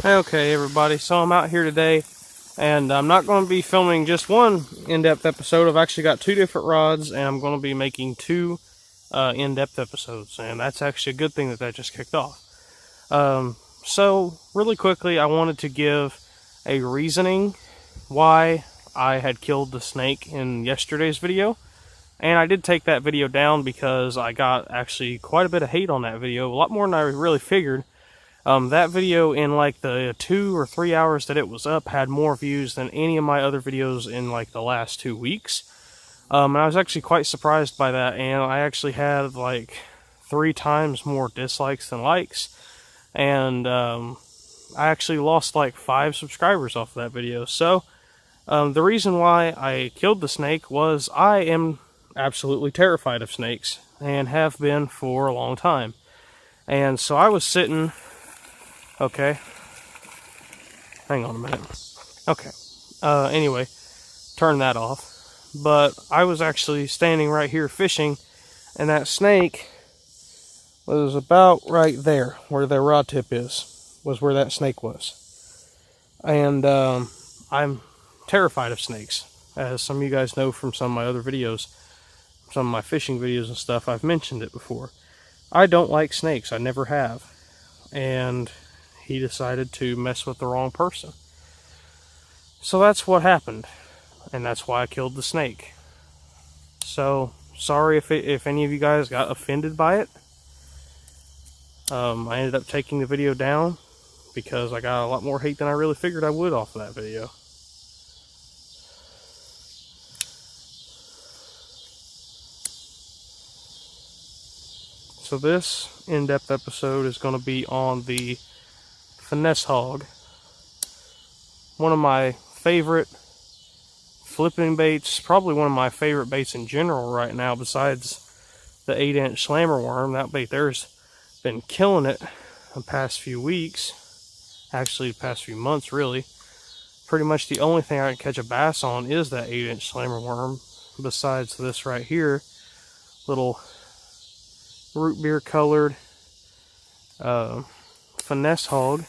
Okay, everybody, so I'm out here today, and I'm not going to be filming just one in-depth episode. I've actually got two different rods, and I'm going to be making two in-depth episodes, and that's actually a good thing that just kicked off. So, really quickly, I wanted to give a reasoning why I had killed the snake in yesterday's video. And I did take that video down because I got actually quite a bit of hate on that video, a lot more than I really figured. That video, in like the 2 or 3 hours that it was up, had more views than any of my other videos in like the last 2 weeks. And I was actually quite surprised by that, and I actually had like 3 times more dislikes than likes. And I actually lost like 5 subscribers off of that video. So the reason why I killed the snake was I am absolutely terrified of snakes, and have been for a long time. And so I was sitting... Okay. Hang on a minute. Okay. Anyway, turn that off. But I was actually standing right here fishing, and that snake was about right there, where the rod tip is, was where that snake was. And I'm terrified of snakes, as some of you guys know from some of my other videos, some of my fishing videos and stuff. I've mentioned it before. I don't like snakes. I never have. And he decided to mess with the wrong person. So that's what happened, and that's why I killed the snake. So sorry if any of you guys got offended by it. I ended up taking the video down because I got a lot more hate than I really figured I would off of that video. So this in-depth episode is going to be on the finesse hog, one of my favorite flipping baits, probably one of my favorite baits in general right now, besides the 8-inch slammer worm. That bait there's been killing it the past few weeks, actually the past few months really. Pretty much the only thing I can catch a bass on is that 8-inch slammer worm, besides this right here, little root beer colored finesse hog.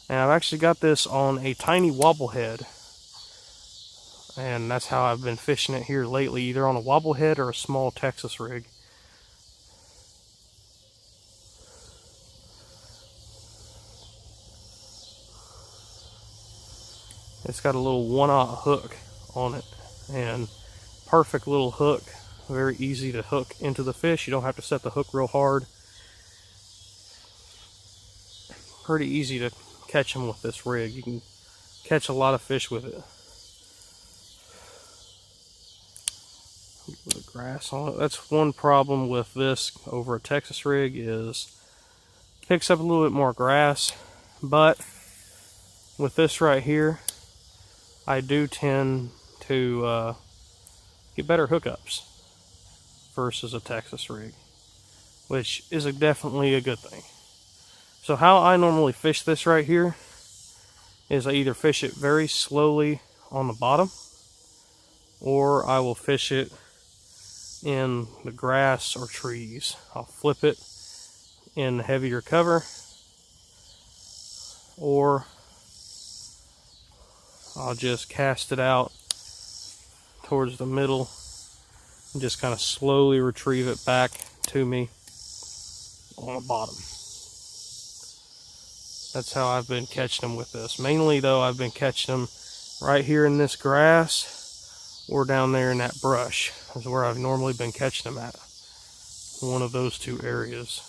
And I've actually got this on a tiny wobblehead, and that's how I've been fishing it here lately, either on a wobblehead or a small Texas rig. It's got a little 1/0 hook on it, and perfect little hook, very easy to hook into the fish. You don't have to set the hook real hard. Pretty easy to catch them with this rig. You can catch a lot of fish with it. Put the grass on it. That's one problem with this over a Texas rig, is it picks up a little bit more grass, but with this right here, I do tend to get better hookups versus a Texas rig, which is definitely a good thing. So how I normally fish this right here is I either fish it very slowly on the bottom, or I will fish it in the grass or trees. I'll flip it in heavier cover, or I'll just cast it out towards the middle and just kind of slowly retrieve it back to me on the bottom. That's how I've been catching them with this. Mainly though, I've been catching them right here in this grass, or down there in that brush is where I've normally been catching them at. One of those two areas.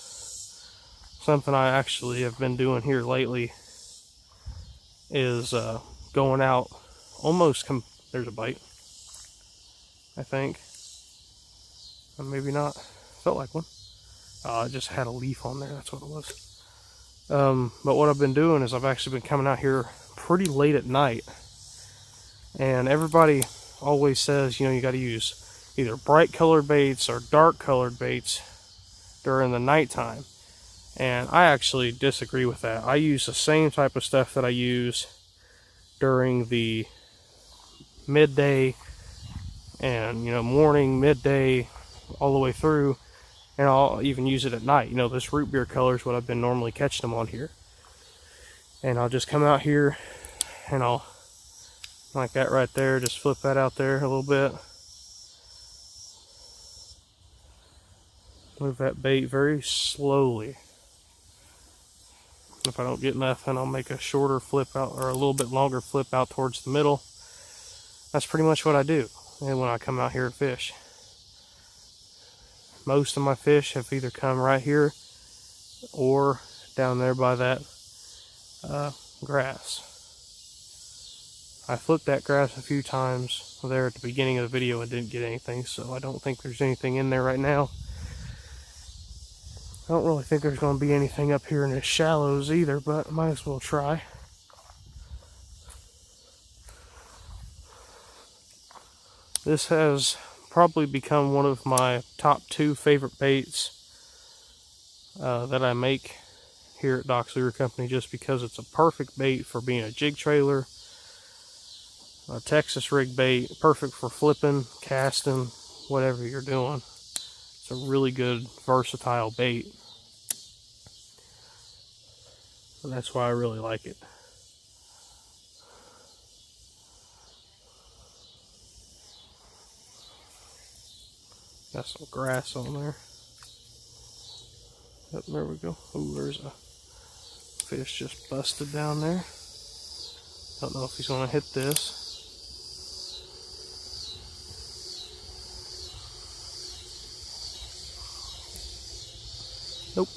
Something I actually have been doing here lately is going out almost, there's a bite, I think. Or maybe not. Felt like one. I just had a leaf on there, that's what it was. But what I've been doing is I've actually been coming out here pretty late at night, and everybody always says, you know, you got to use either bright colored baits or dark colored baits during the nighttime, and I actually disagree with that. I use the same type of stuff that I use during the midday and, you know, morning, midday, all the way through. And I'll even use it at night. You know, this root beer color is what I've been normally catching them on here. And I'll just come out here and I'll, like that right there, just flip that out there a little bit. Move that bait very slowly. If I don't get nothing, I'll make a shorter flip out, or a little bit longer flip out towards the middle. That's pretty much what I do and when I come out here to fish. Most of my fish have either come right here or down there by that grass. I flipped that grass a few times there at the beginning of the video and didn't get anything, so I don't think there's anything in there right now. I don't really think there's going to be anything up here in the shallows either, but I might as well try. This has probably become one of my top 2 favorite baits that I make here at Doc's Lure Company, just because it's a perfect bait for being a jig trailer, a Texas rig bait, perfect for flipping, casting, whatever you're doing. It's a really good, versatile bait. And that's why I really like it. Got some grass on there. Yep, there we go. Ooh, there's a fish just busted down there. Don't know if he's going to hit this. Nope.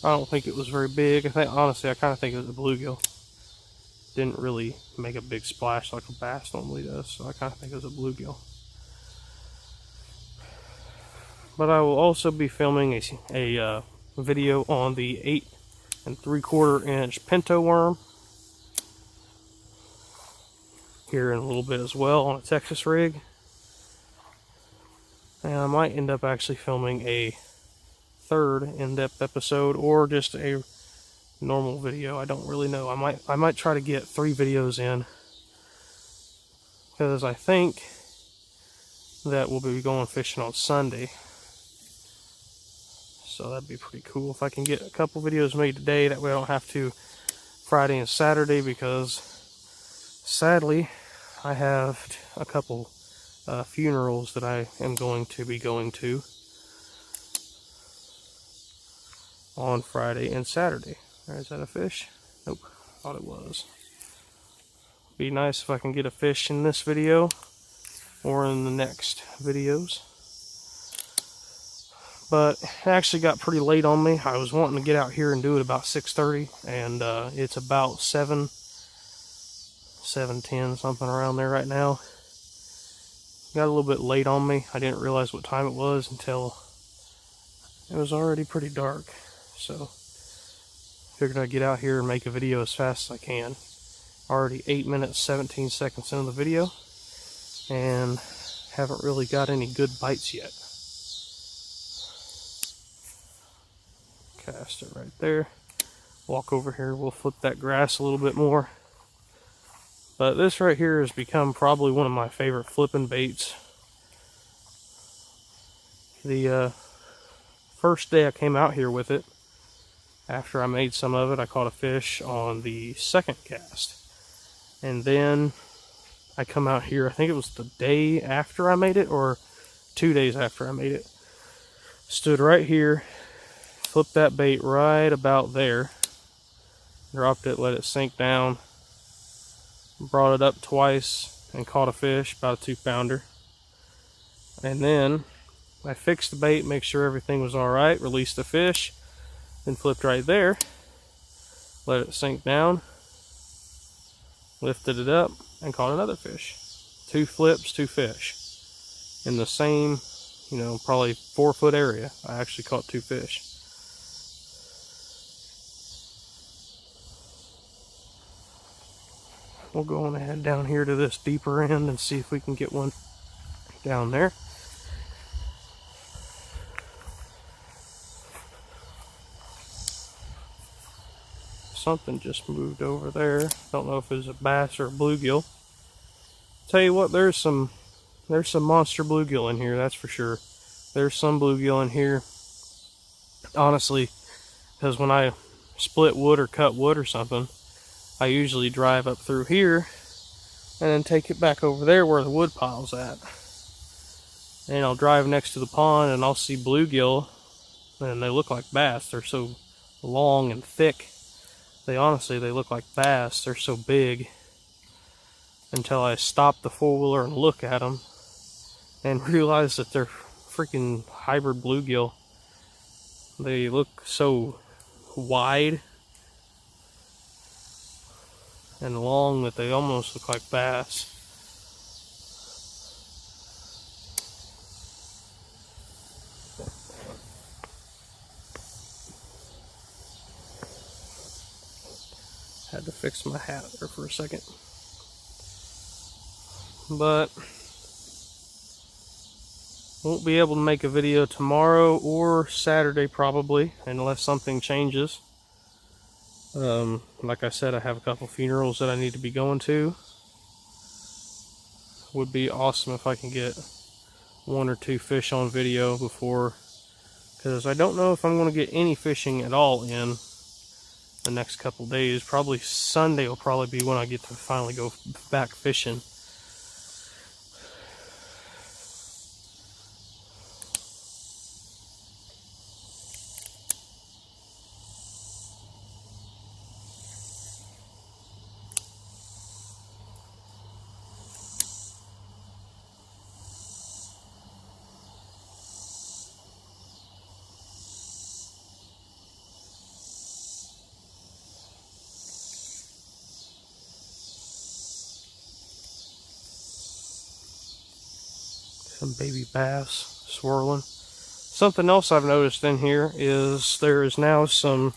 I don't think it was very big. Honestly, I kind of think it was a bluegill. Didn't really make a big splash like a bass normally does, so I kind of think it was a bluegill. But I will also be filming a video on the 8 3/4 inch pinto worm here in a little bit as well on a Texas rig. And I might end up actually filming a 3rd in-depth episode, or just a normal video. I don't really know. I might try to get 3 videos in, because I think that we'll be going fishing on Sunday. So that'd be pretty cool if I can get a couple videos made today. That way I don't have to Friday and Saturday, because sadly I have a couple funerals that I am going to be going to on Friday and Saturday. Is that a fish? Nope, thought it was. Be nice if I can get a fish in this video or in the next videos. But it actually got pretty late on me. I was wanting to get out here and do it about 6:30, and it's about 7:10, something around there right now. Got a little bit late on me. I didn't realize what time it was until it was already pretty dark. So figured I'd get out here and make a video as fast as I can. Already 8 minutes 17 seconds into the video, and haven't really got any good bites yet. Cast it right there. Walk over here, we'll flip that grass a little bit more. But this right here has become probably one of my favorite flipping baits. The first day I came out here with it, after I made some of it, I caught a fish on the 2nd cast. And then I come out here, I think it was the day after I made it, or 2 days after I made it. Stood right here, flipped that bait right about there, dropped it, let it sink down, brought it up twice and caught a fish, about a 2-pounder. And then I fixed the bait, make sure everything was alright, released the fish, then flipped right there, let it sink down, lifted it up, and caught another fish. 2 flips, 2 fish. In the same, probably 4-foot area, I actually caught 2 fish. We'll go on ahead down here to this deeper end and see if we can get one down there. Something just moved over there. Don't know if it was a bass or a bluegill. Tell you what, there's some monster bluegill in here, that's for sure. There's some bluegill in here, honestly, because when I split wood or cut wood or something, I usually drive up through here and then take it back over there where the wood pile's at. And I'll drive next to the pond and I'll see bluegill, and they look like bass. They're so long and thick. They look like bass. They're so big. Until I stop the four-wheeler and look at them and realize that they're freaking hybrid bluegill. They look so wide and long that they almost look like bass. Had to fix my hat there for a second. But won't be able to make a video tomorrow or Saturday probably, unless something changes. Like I said, I have a couple funerals that I need to be going to. Would be awesome if I can get 1 or 2 fish on video before, because I don't know if I'm going to get any fishing at all in the next couple days. Probably Sunday will probably be when I get to finally go back fishing. Some baby bass swirling. Something else I've noticed in here is there is now some,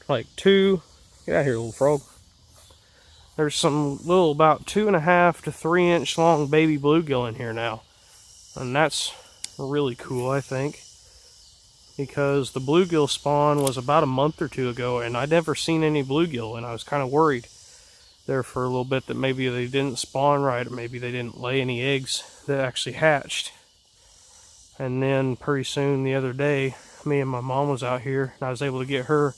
like get out of here, little frog. There's some little about 2.5 to 3 inch long baby bluegill in here now. And that's really cool, I think. Because the bluegill spawn was about a month or 2 ago and I'd never seen any bluegill, and I was kind of worried there for a little bit that maybe they didn't spawn right, or maybe they didn't lay any eggs that actually hatched. And then pretty soon the other day, me and my mom was out here and I was able to get her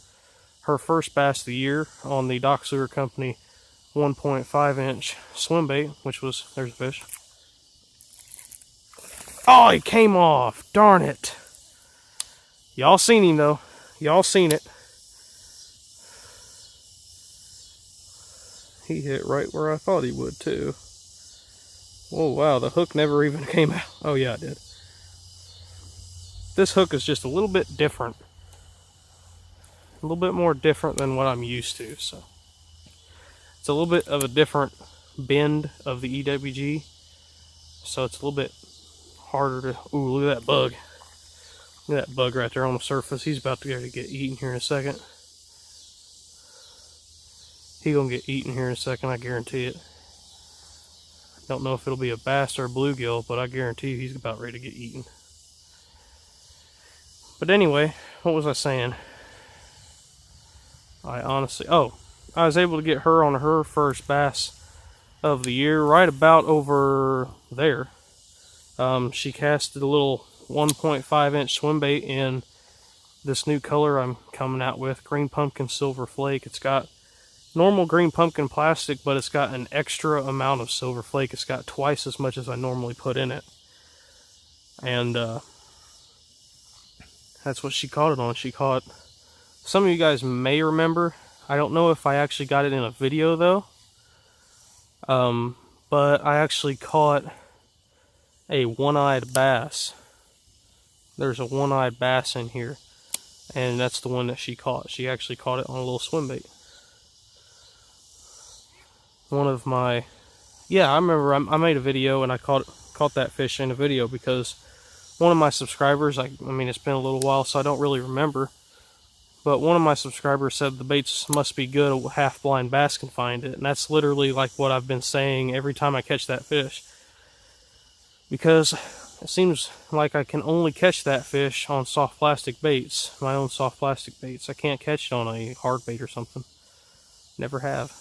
first bass of the year on the Dock Lure Company 1.5 inch swim bait, which was, there's a fish. Oh, he came off, darn it. Y'all seen him though, y'all seen it. He hit right where I thought he would too. Oh wow, the hook never even came out. Oh yeah, it did. This hook is just a little bit different. A little bit more different than what I'm used to, so. It's a little bit of a different bend of the EWG. So it's a little bit harder to, ooh, look at that bug. Look at that bug right there on the surface. He's about to get eaten here in a second. He's gonna get eaten here in a second, I guarantee it. Don't know if it'll be a bass or a bluegill, but I guarantee you he's about ready to get eaten. But anyway, what was I saying? I was able to get her on her first bass of the year, right about over there. She casted a little 1.5 inch swim bait in this new color I'm coming out with, green pumpkin silver flake. It's got normal green pumpkin plastic, but it's got an extra amount of silver flake. It's got twice as much as I normally put in it. And that's what she caught it on. She caught, some of you guys may remember, I don't know if I actually got it in a video though, but I actually caught a one-eyed bass. There's a one-eyed bass in here, and that's the one that she caught. She actually caught it on a little swim bait. One of my, yeah, I remember I made a video and I caught that fish in a video because one of my subscribers, I mean it's been a little while so I don't really remember, but one of my subscribers said the baits must be good, a half-blind bass can find it, and that's literally like what I've been saying every time I catch that fish, because it seems like I can only catch that fish on soft plastic baits, my own soft plastic baits. I can't catch it on a hard bait or something, never have.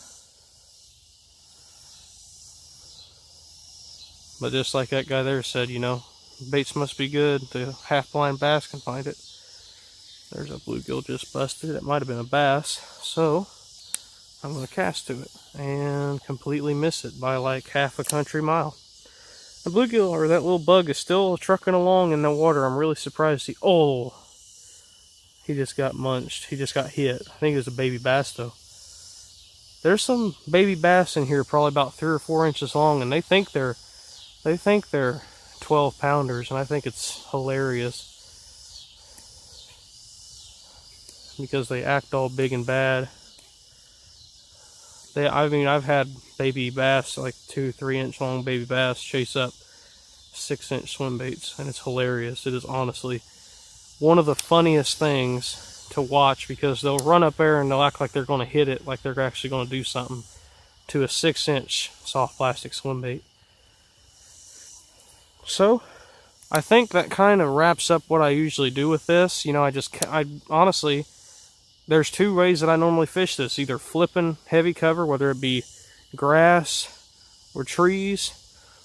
But just like that guy there said, you know, baits must be good, the half-blind bass can find it. There's a bluegill just busted. It might have been a bass. So I'm going to cast to it and completely miss it by like half a country mile. The bluegill, or that little bug, is still trucking along in the water. I'm really surprised he just got munched. He just got hit. I think it was a baby bass though. There's some baby bass in here, probably about 3 or 4 inches long, and they think they're 12 pounders, and I think it's hilarious because they act all big and bad. I mean, I've had baby bass, like 2-3 inch long baby bass, chase up 6-inch swim baits, and it's hilarious. It is honestly one of the funniest things to watch, because they'll run up there and they'll act like they're going to hit it, like they're actually going to do something to a 6-inch soft plastic swim bait. So I think that kind of wraps up what I usually do with this. You know, I honestly, there's 2 ways that I normally fish this: either flipping heavy cover, whether it be grass or trees,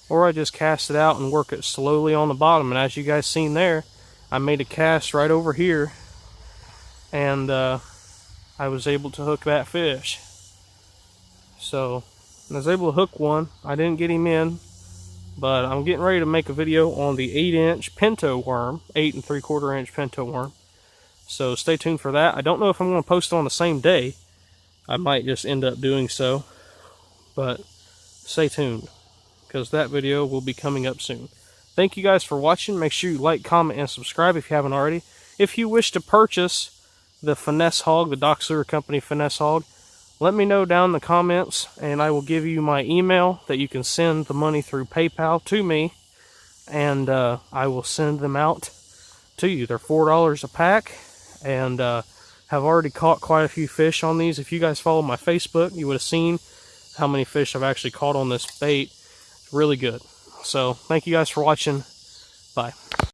or I just cast it out and work it slowly on the bottom. And as you guys seen there, I made a cast right over here, and I was able to hook that fish. So I was able to hook one. I didn't get him in, but I'm getting ready to make a video on the 8-inch pinto worm, 8 3/4 inch pinto worm. So stay tuned for that. I don't know if I'm going to post it on the same day. I might just end up doing so, but stay tuned, because that video will be coming up soon. Thank you guys for watching. Make sure you like, comment, and subscribe if you haven't already. If you wish to purchase the Finesse Hog, the Dock Lure Company Finesse Hog, let me know down in the comments, and I will give you my email that you can send the money through PayPal to me, and I will send them out to you. They're $4 a pack, and have already caught quite a few fish on these. If you guys follow my Facebook, you would have seen how many fish I've actually caught on this bait. It's really good. So thank you guys for watching. Bye.